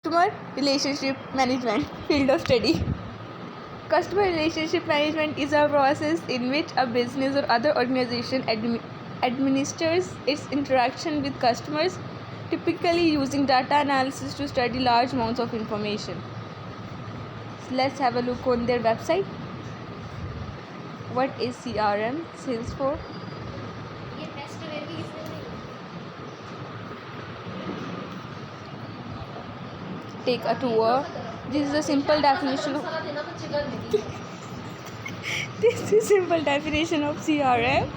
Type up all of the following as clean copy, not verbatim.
Customer relationship management field of study. Customer relationship management is a process in which a business or other organization administers its interaction with customers, typically using data analysis to study large amounts of information. So let's have a look on their website. What is CRM stands for? Take a tour. This is a simple definition of CRM.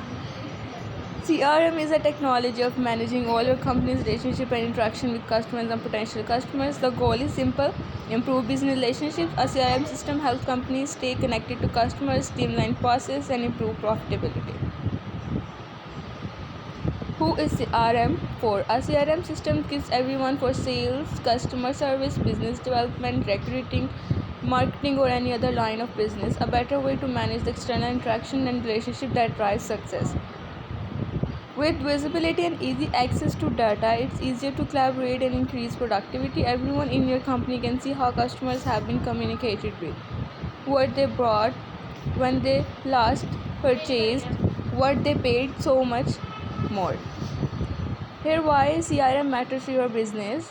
CRM is a technology of managing all your company's relationship and interaction with customers and potential customers. The goal is simple: improve business relationships. A CRM system helps companies stay connected to customers, streamline process, and improve profitability. Who is CRM for? A CRM system gives everyone for sales, customer service, business development, recruiting, marketing, or any other line of business a better way to manage the external interaction and relationship that drives success. With visibility and easy access to data, it's easier to collaborate and increase productivity. Everyone in your company can see how customers have been communicated with, what they bought, when they last purchased, what they paid, so much more. Here why CRM matters to your business.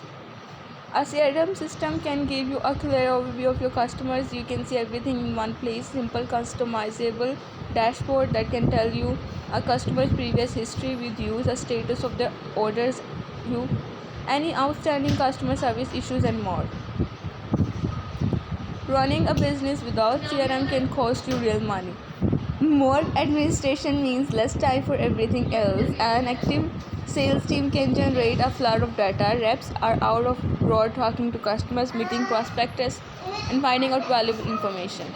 A CRM system can give you a clear overview of your customers. You can see everything in one place. Simple customizable dashboard that can tell you a customer's previous history with you, the status of their orders, you, any outstanding customer service issues, and more. Running a business without CRM can cost you real money. More administration means less time for everything else. An active sales team can generate a flood of data. Reps are out of road talking to customers, meeting prospects, and finding out valuable information.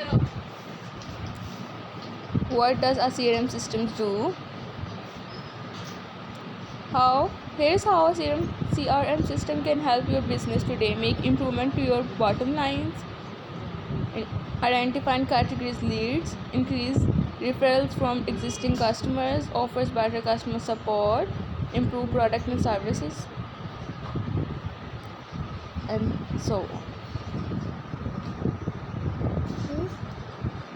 What does a CRM system do? Here's how a CRM system can help your business today. Make improvement to your bottom lines, identify and categorize leads, increase referrals from existing customers, offers better customer support, improve product and services, and so on.